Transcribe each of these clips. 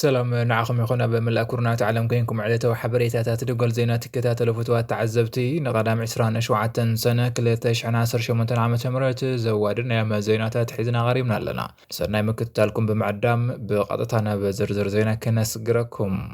سلام نعاكم يخونا بملأ كورنات عالم كينكم عليته وحبريتات تدقل زينات كتات لفتوات تعزبتي نقدام عسران شوعة سنة كليتش عناصر شمونتن عامة مرات زوادنا يا ما زيناتات حزنا غريبنا لنا سرنا مكتالكم بمعدام بقطتنا بزرزر زينا كنس قركم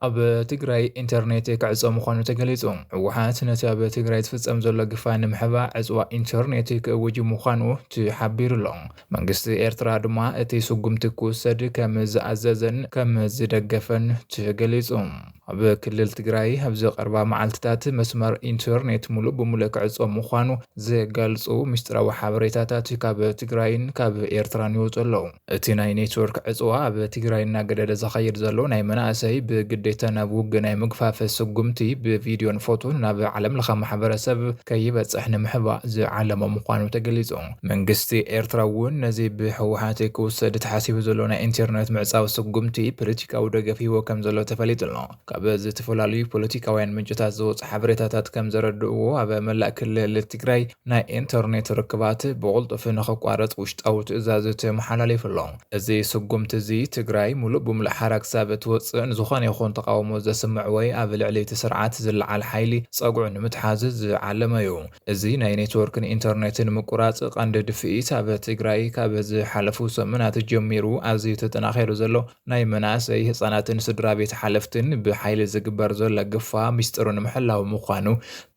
أب تجري إنترنت كعزو مخانو تجلسون وحات نتابع تجري تفصم زول جفان محبا عزو إنترنت كوجي مخانو تحبير لون من قصة إيرترا دما أتي سقم تكوسد كمز عززن كمز دقفن تجلسون أب كل تجري هبزق 4 معلتات مسمار إنترنت ملو بملك عزو مخانو زي جالسو مشترا وحبريتات كاب تجرين كاب إيرترا نيوز لون أتينا نيتورك عزو أب تجري نقدر زخير زلون أي مناسي بقد تنابوج ناي مقفافة سقمتي بفيديو فوتو ناب عالم لخا محبرسب كيبت احنا محبا زي عالم مقانو تقليزون من قستي ايرتراون نزي بحوحاتك وسد حاسب زلونا انترنت معصاو سقمتي بوليتيكا ودقفي وكم زلو تفليت لنا كابز تفلالي بوليتيكا وين من جتات زوج حبريتات كم زردو ابا ملا كل التجراي ناي انترنت ركبات بغلط في نخ قارت وشت او تزازت محلالي فلون زي سقمت زي تجراي ملو بملا حرك ثابت وصن زخان يخون تقاومو زسمع وي ابل عليه تسرعات زلع الحيلي صقعو متحازز علمايو ازي ناي نيتوركن انترنتن مقراص قند دفئيت اب تግራይ ካብ ዝ ሓለፉ ሰሙናት ጀሚሩ ኣዝዩ ተጠናኺሩ ዘሎ ናይ መናእሰይ ህፃናትን ስድራ ቤት ሓለፍትን ብሓይሊ ዝግበር ዘሎ ግፋ ሚስጥሩን ምሕላው ምዃኑ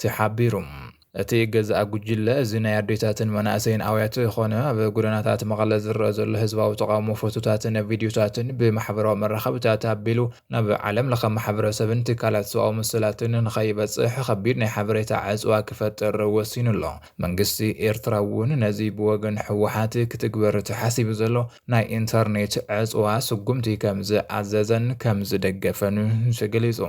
ተሓቢሩ እቲ ገዛ ጉጅለ እዚ ናይ ኣዴታትን መናእሰይን ኣውያት ኾነ ኣብ ጎደናታት መቐለ ዝረአ ዘሎ ህዝባዊ ተቃውሞ ፎቶታትን ቪድዮታትን ብማሕበራዊ መራኸቢታት ኣቢሉ ናብ ዓለም ለኸ ማሕበረሰብን ትካላት ሰብኣዊ መሰላትን ንኸይበፅሕ ከቢድ ናይ ሓበሬታ ዕፅዋ ክፈጥር ወሲኑ ኣሎ መንግስቲ ኤርትራ እውን ነዚ ብወገን ሕወሓት ክትግበር ተሓሲቡ ዘሎ ናይ ኢንተርኔት ዕፅዋ ስጉምቲ ከም ዝኣዘዘን ከም ዝደገፈን ተገሊጹ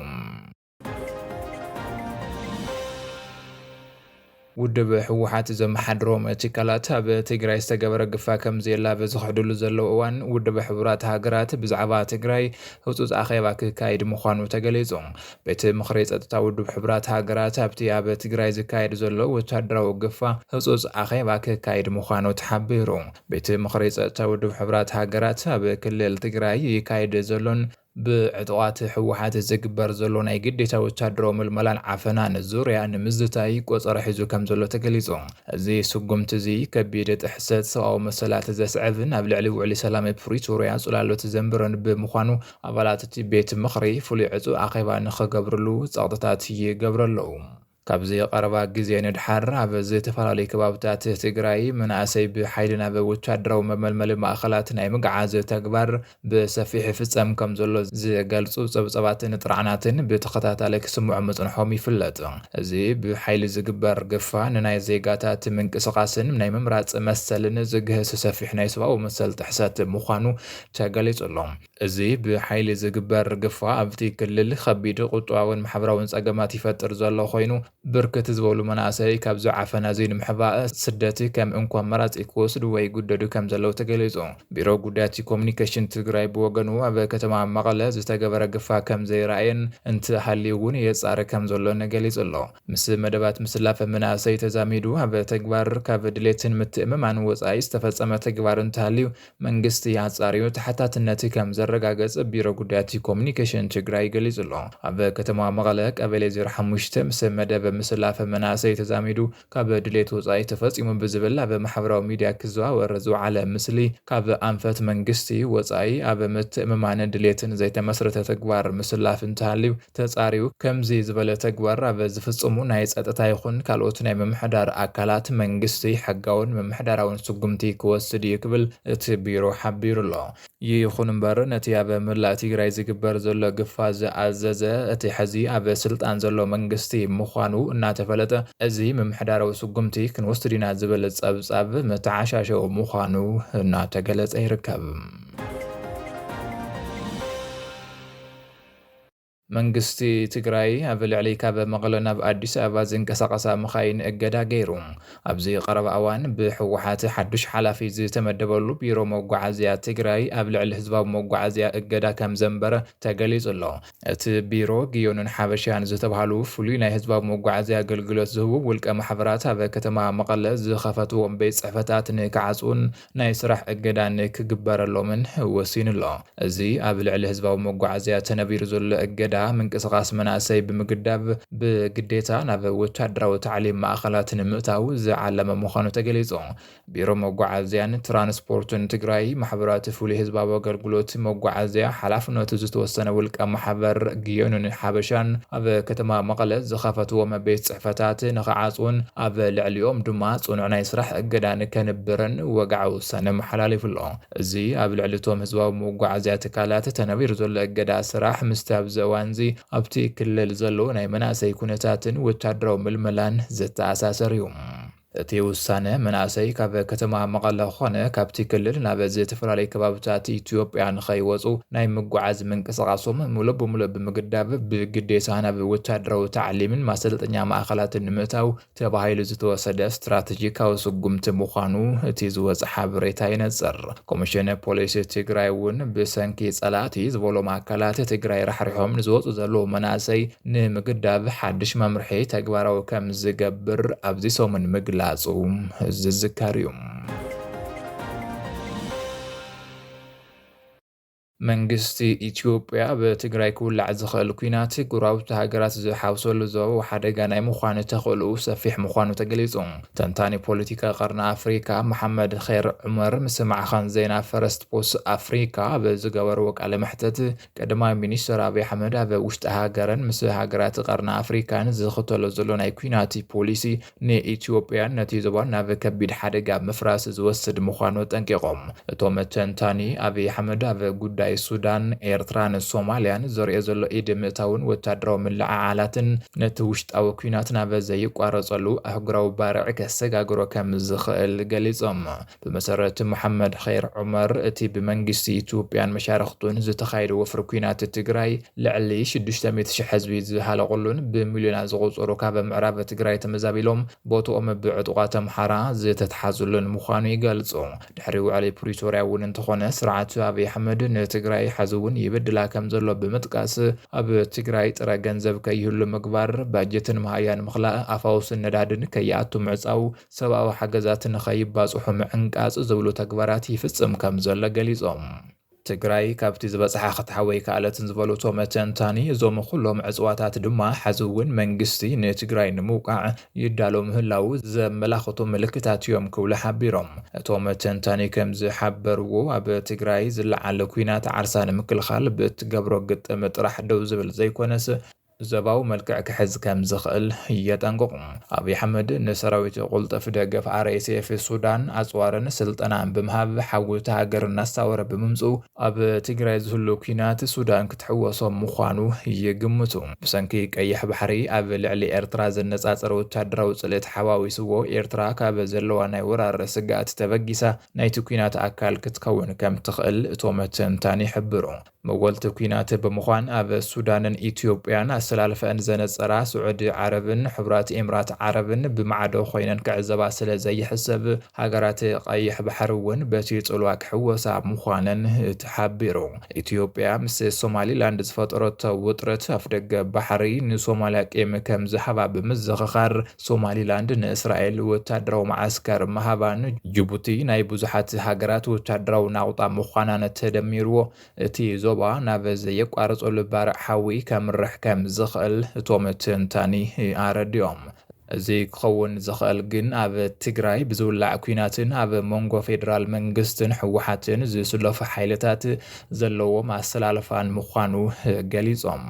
ውድብ ሕወሓት ዘመሓድሮም ትካላት ኣብ ትግራይ ዝተገበረ ግፋ ከም ዘላ በዝሕድሉ ዘለው እዋን ውድብ ሕቡራት ሃገራት ብዛዕባ ትግራይ ህፁፅ ኣኼባ ክካየድ ምዃኑ ተገሊጹ ቤት ምኽሪ ጸጥታ ውድብ ሕቡራት ሃገራት ኣብቲ ኣብ ትግራይ ዝካየድ ዘሎ ወታደራዊ ግፋ ህፁፅ ኣኼባ ክካየድ ምዃኑ ተሓቢሩ ቤት ምኽሪ ጸጥታ ውድብ ሕቡራት ሃገራት ኣብ ክልል ትግራይ ይካየድ ዘሎን ብዕጥዋት ሕወሓት ዝግበር ዘሎ ናይ ግዴታ ወታደራዊ ምልመላን ዓፈናን ዙርያ ንምዝታይ ቆፀረ ሒዙ ከም ዘሎ ተገሊጹ እዚ ስጉምቲ እዚ ከቢድ ጥሕሰት ሰብኣዊ መሰላት ዘስዕብን ኣብ ልዕሊ ውዕሊ ሰላም ፕሪቶርያ ጽላሎት ዘንብረን ብምዃኑ ኣባላት እቲ ቤት ምኽሪ ፍሉይ ዕፁ ኣኼባ ንኽገብርሉ ጸቕጥታት ይገብረለው ካብዚ ቀረባ ግዜ ንድሓር ኣብ ዝተፈላለዩ ከባቢታት ትግራይ መናእሰይ ብሓይሊ ናብ ወታደራዊ መመልመሊ ማእኸላት ናይ ምግዓዝ ተግባር ብሰፊሕ ፍጸም ከም ዘሎ ዝገልጹ ፀብፀባትን ጥራዕናትን ብተኸታታሊ ክስምዑ መፅንሖም ይፍለጥ እዚ ብሓይሊ ዝግበር ግፋ ንናይ ዜጋታት ምንቅስቓስን ናይ ምምራፅ መሰልን ዝግህስ ሰፊሕ ናይ ሰብኣዊ መሰል ጥሕሰት ምዃኑ ተገሊጹ ኣሎ እዚ ብሓይሊ ዝግበር ግፋ ኣብቲ ክልል ከቢድ ቁጠባውን ማሕበራውን ፀገማት ይፈጥር ዘሎ ኮይኑ ብርክት ዝበሉ መናእሰይ ካብ ዝዓፈና ዜን ምሕባእ ስደት ከም እንኳን መራፂ ክወስዱ ወይ ጉደዱ ከም ዘለው ተገሊጹ ቢሮ ጉዳያት ኮሙኒኬሽን ትግራይ ብወገኑ ኣብ ከተማ መቐለ ዝተገበረ ግፋ ከም ዘይረኣየን እንትሃልዩ እውን የጻረ ከም ዘሎ ነገሊጹ ኣሎ ምስ መደባት ምስላፈ መናእሰይ ተዛሚዱ ኣብ ተግባር ካብ ድሌትን ምትእምማን ወጻኢ ዝተፈጸመ ተግባር እንትሃልዩ መንግስቲ ኣጻሪዩ ተሓታትነት ከም ዘረጋገጽ ቢሮ ጉዳያት ኮሙኒኬሽን ትግራይ ገሊጹ ኣሎ ኣብ ከተማ መቐለ ቀበሌ 05 ምስ መደብ ምስላፈ መናእሰይ ተዛሚዱ ካብ ድሌት ወጻኢ ተፈጺሙ ብዝብል ኣብ ማሕበራዊ ሚድያ ክዘዋወር ዝወዓለ ምስሊ ካብ ኣንፈት መንግስቲ ወጻኢ ኣብ ምትእምማን ድሌትን ዘይተመስረተ ተግባር ምስላፍ እንትሃልዩ ተጻሪዩ ከምዚ ዝበለ ተግባር ኣብ ዝፍጽሙ ናይ ጸጥታ ይኹን ካልኦት ናይ ምምሕዳር ኣካላት መንግስቲ ሕጋውን ምምሕዳራውን ስጉምቲ ክወስድ ይክብል እቲ ቢሮ ሓቢሩ ኣሎ ይኹን እምበር ነቲ ኣብ መላእ ትግራይ ዝግበር ዘሎ ግፋ ዝኣዘዘ እቲ ሕዚ ኣብ ስልጣን ዘሎ መንግስቲ ምዃኑ እናተፈለጠ እዚ ምምሕዳራዊ ስጉምቲ ክንወስድ ኢና ዝብል ጸብጻብ መተዓሻሸው ምዃኑ እናተገለጸ ይርከብ መንግስቲ ትግራይ ኣብ ልዕሊ ካብ መቐለ ናብ ኣዲስ ኣበባ ዝንቀሳቐሳ መኻይን እገዳ ገይሩ። ኣብዚ ቀረባ እዋን ብሕወሓት ሓዱሽ ሓላፊ ዝተመደበሉ ቢሮ መጓዓዝያ ትግራይ ኣብ ልዕሊ ህዝባዊ መጓዓዝያ እገዳ ከም ዘንበረ ተገሊጹ ኣሎ። እቲ ቢሮ ግዮንን ሓበሻን ዝተባሃሉ ፍሉይ ናይ ህዝባዊ መጓዓዝያ ኣገልግሎት ዝህቡ ውልቀ ማሕበራት ኣብ ከተማ መቐለ ዝኸፈትዎም ቤት ጽሕፈታት ንክዓጽውን ናይ ስራሕ እገዳን ክግበረሎምን ወሲኑ ኣሎ። እዚ ኣብ ልዕሊ ህዝባዊ መጓዓዝያ ተነቢሩ ዘሎ እገዳ ምንቅስቓስ መናእሰይ ብምግዳብ ብግዴታ ናብ ወታደራዊ ታዕሊም ማእኸላት ንምእታው ዝዓለመ ምዃኑ ተገሊጹ። ቢሮ መጓዓዝያን ትራንስፖርትን ትግራይ ማሕበራት ፍሉይ ህዝባዊ ኣገልግሎት መጓዓዝያ ሓላፍነቱ ዝተወሰነ ውልቀ ማሕበር ግዮንን ሓበሻን ኣብ ከተማ መቐለ ዝኸፈትዎም ቤት ጽሕፈታት ንኽዓጽውን ኣብ ልዕሊኦም ድማ ጽኑዕ ናይ ስራሕ እገዳን ከንብርን ወግዓዊ ውሳነ መሓላሊፉ ኣሎ። እዚ ኣብ ልዕሊ እቶም ህዝባዊ መጓዓዝያ ትካላት ተነቢሩ ዘሎ እገዳ ስራሕ ምስቲ ኣብዚ እዋን ኣብቲ ክልል ዘለዎ ናይ መናእሰይ ኩነታትን ወታደራዊ ምልመላን ዘተኣሳሰር እዩ። እቲ ውሳነ መናእሰይ ካብ ከተማ መቐለ ኮነ ካብቲ ክልል ናብ ዝተፈላለዩ ከባቢታት ኢትዮጵያ ንኸይወፁ ናይ ምጉዓዝ ምንቅስቓሶም ሙሉእ ብምሉእ ብምግዳብ ብግዴታ ናብ ወታደራዊ ታዕሊምን ማሰልጠኛ ማእኸላትን ንምእታው ተባሂሉ ዝተወሰደ ስትራቴጂካዊ ስጉምቲ ምዃኑ እቲ ዝወፅእ ሓበሬታ ይነጽር። ኮሚሽን ፖሊስ ትግራይ እውን ብሰንኪ ጸላእቲ ዝበሎም አካላት ትግራይ ራሕሪሖም ንዝወፁ ዘለዉ መናእሰይ ንምግዳብ ሓድሽ መምርሒ ተግባራዊ ከም ዝገብር ኣብዚ ሰሙን ምግላጹ ዝዝከር እዩ። መንግስቲ ኢትዮጵያ በትግራይ ክውላዕ ዝኽእል ኩናት ጉራብቲ ሃገራት ዝሓውሰሉ ዞባ ሓደጋ ናይ ምዃኑ ተኽእልኡ ሰፊሕ ምዃኑ ተገሊጹ። ተንታኒ ፖለቲካ ቀርኒ ኣፍሪካ መሐመድ ኸይር ዑመር ምስ ማዕኸን ዜና ፈረስት ፖስት ኣፍሪካ ብዝገበርዎ ቃለ መሕተት ቀዳማይ ሚኒስትር ኣብይ ኣሕመድ ኣብ ውሽጢ ሃገረን ምስ ሃገራት ቀርኒ ኣፍሪካን ዝኽተሎ ዘሎ ናይ ኩናት ፖሊሲ ንኢትዮጵያን ነቲ ዞባን ናብ ከቢድ ሓደጋ ምፍራስ ዝወስድ ምዃኑ ጠንቂቖም። እቶም ተንታኒ ኣብይ ኣሕመድ ኣብ ጉዳይ ሱዳን ኤርትራን ሶማልያን ዘርእዮ ዘሎ ኢድ ምእታውን ወታደራዊ ምልዕዓላትን ነቲ ውሽጣዊ ኩናት ናብ ዘይቋረጸሉ ኣህጉራዊ ባርዕ ከሰጋግሮ ከም ዝኽእል ገሊጾም። ብመሰረት መሐመድ ኸይር ዑመር እቲ ብመንግስቲ ኢትዮጵያን መሻርክቱን ዝተኻየደ ወፍሪ ኩናት ትግራይ ልዕሊ 600,000 ህዝቢ ዝሃለቁሉን ብሚልዮናት ዝቑጸሩ ካብ ምዕራብ ትግራይ ተመዛቢሎም ቦትኦም ብዕጡቓት ኣምሓራ ዝተተሓዙሉን ምዃኑ ይገልጹ። ድሕሪ ውዕሊ ፕሪቶርያ እውን እንተኾነ ስርዓቱ ኣብይ ኣሕመድ ትግራይ ሓዝውን ይበድላ ከም ዘሎ ብምጥቃስ ኣብ ትግራይ ጥረ ገንዘብ ከይህሉ ምግባር ባጀትን መሃያን ምኽላእ ኣፋውስን ነዳድን ከይኣቱ ምዕጻው ሰብኣዊ ሓገዛትን ከይባጽሑ ምዕንቃጽ ዝብሉ ተግባራት ይፍጽም ከም ዘሎ ገሊጾም። ትግራይ ካብቲ ዝበፅሓ ክትሓወይ ካለትን ዝበሉቶም ተንታኒ እዞም ኩሎም ዕፅዋታት ድማ ሓዝውን መንግስቲ ንትግራይ ንምውቃዕ ይዳሎ ምህላው ዘመላኽቱ ምልክታት እዮም ክብሉ ሓቢሮም። እቶም ተንታኒ ከም ዝሓበርዎ ኣብ ትግራይ ዝለዓለ ኩናት ዓርሳ ንምክልኻል ብትገብሮ ግጥም ጥራሕ ደው ዝብል ዘይኮነስ ዘባው መልክዕ ክሕዝ ከም ዝኽእል እየጠንቅቑ። ኣብይ ኣሕመድ ንሰራዊት ቁልጥፍ ደገፍ RSF ሱዳን ኣጽዋርን ስልጠናን ብምሃብ ሓዊቲ ሃገር እናስታወረ ብምምፁ ኣብ ትግራይ ዝህሉ ኩናት ሱዳን ክትሕወሶም ምዃኑ ይግምቱ። ብሰንኪ ቀይሕ ባሕሪ ኣብ ልዕሊ ኤርትራ ዘነጻጸረ ወታደራዊ ጽልእት ሓዋዊስዎ ኤርትራ ካብ ዘለዋ ናይ ወራር ስጋኣት ተበጊሳ ናይቲ ኩናት ኣካል ክትከውን ከም ትኽእል እቶም ተንታኒ ይሕብሩ። መወልቲ ኩናት ብምዃን ኣብ ሱዳንን ኢትዮጵያን ኣሰላልፈን ዘነጸራ ስዑዲ ዓረብን ሕቡራት ኤምራት ዓረብን ብማዕዶ ኮይነን ክዕዘባ ስለ ዘይሕሰብ ሃገራት ቀይሕ ባሕሪ እውን በቲ ጽልዋ ክሕወሳ ምዃነን ተሓቢሩ። ኢትዮጵያ ምስ ሶማሊላንድ ዝፈጠረቶ ውጥረት ኣፍደገ ባሕሪ ንሶማልያ ቄም ከም ዝሃባ ብምዝኽኻር ሶማሊላንድ ንእስራኤል ወታደራዊ ማዓስከር ምሃባን ጅቡቲ ናይ ብዙሓት ሃገራት ወታደራዊ ናቁጣ ምዃናን ተደሚርዎ እቲ ዞባ ናብ ዘየቋረጸሉ ባርዕ ሓዊ ከምርሕ ከም ዝኽእል እቶም ተንታኒ ኣረድዮም። እዚ ክኸውን ዝኽእል ግን ኣብ ትግራይ ብዝውላዕ ኩናትን ኣብ መንጎ ፌደራል መንግስትን ሕወሓትን ዝስለፉ ሓይልታት ዘለዎም ኣሰላልፋን ምዃኑ ገሊጾም።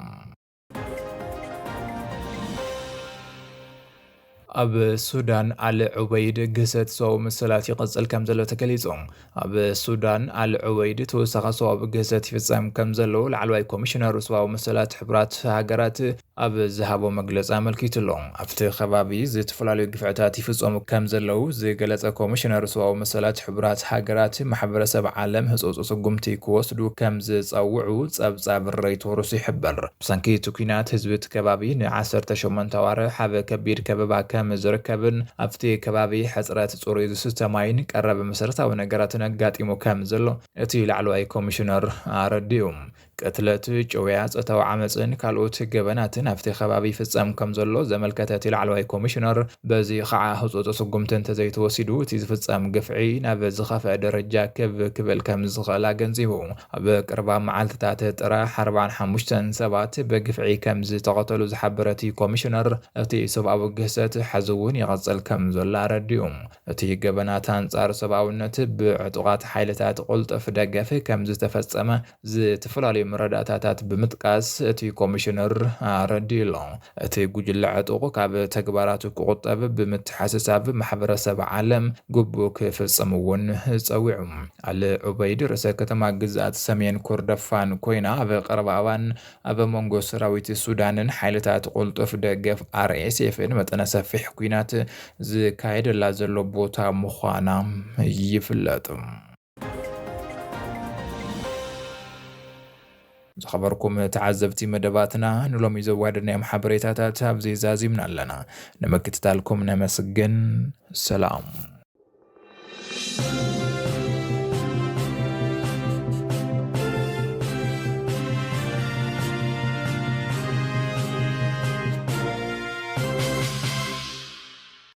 ኣብ ሱዳን አል ዑበይድ ግሰት ሰው ምስላት ይቕጽል ከም ዘሎ ተገሊጾም ኣብ ሱዳን አል ዑበይድ ተወሳኺ ሰዋብ ግሰት ይፍጸም ከም ዘለዎ ላዕለዋይ ኮሚሽነር ሰብኣዊ መሰላት ሕቡራት ሃገራት ኣብ ዝሃቦ መግለጺ ኣመልኪቱ ኣሎ። ኣብቲ ከባቢ ዝተፈላለዩ ግፍዕታት ይፍጸሙ ከም ዘለው ዝገለጸ ኮሚሽነር ሰብኣዊ መሰላት ሕቡራት ሃገራት ማሕበረሰብ ዓለም ህጹጽ ስጉምቲ ክወስዱ ከም ዝጸውዑ ጸብጻብ ሬይቶ ሩስ ይሕበር። ብሰንኪ እቲ ኩናት ህዝቢ እቲ ከባቢ ን18 ኣዋርሕ ኣብ ከቢድ ከበባ ከም ዝርከብን ኣብቲ ከባቢ ሕጽረት ጽሩይ ዝስተ ማይን ቀረበ መሰረታዊ ነገራትን ኣጋጢሙ ከም ዘሎ እቲ ላዕለዋይ ኮሚሽነር ኣረዲኡ። ቅትለት ጭውያ ጾታዊ ዓመፅን ካልኦት ገበናትን ኣብቲ ከባቢ ይፍጸም ከም ዘሎ ዘመልከተ እቲ ላዕለዋይ ኮሚሽነር በዚ ከዓ ህጹጽ ስጉምቲ እንተዘይተወሲዱ እቲ ዝፍጸም ግፍዒ ናብ ዝኸፍአ ደረጃ ክብል ከም ዝኽእል ኣገንዚቡ። ኣብ ቅርባ መዓልትታት ጥራሕ 45 ሰባት ብግፍዒ ከም ዝተቐተሉ ዝሓበረ እቲ ኮሚሽነር እቲ ሰብኣዊ ግህሰት ሕዚ እውን ይቐጽል ከም ዘሎ ኣረዲኡ። እቲ ገበናት ኣንጻር ሰብኣውነት ብዕጡቓት ሓይልታት ቁልጡፍ ደገፍ ከም ዝተፈጸመ ዝተፈላለዩ መረዳእታታት ብምጥቃስ እቲ ኮሚሽነር ኣረዲኡ ኣሎ። እቲ ጉጅለ ዕጡቕ ካብ ተግባራቱ ክቁጠብ ብምትሓስሳብ ማሕበረሰብ ዓለም ግቡእ ክፍጽም እውን ጸዊዑ። አል ዑበይድ ርእሰ ከተማ ግዝኣት ሰሜን ኮርዶፋን ኮይና ኣብ ቀረባ እዋን ኣብ መንጎ ሰራዊት ሱዳንን ሓይልታት ቁልጡፍ ደገፍ RSFን መጠነ ሰፊሕ ኩናት ዝካየደላ ዘሎ ቦታ ምዃና ይፍለጥ። ዝኸበርኩም ተዓዘብቲ መደባትና ንሎሚ ዘዋደድናዮም ሓበሬታታት ኣብዚ ዛዚምና ኣለና። ንምክትታልኩም ነመስግን። ሰላም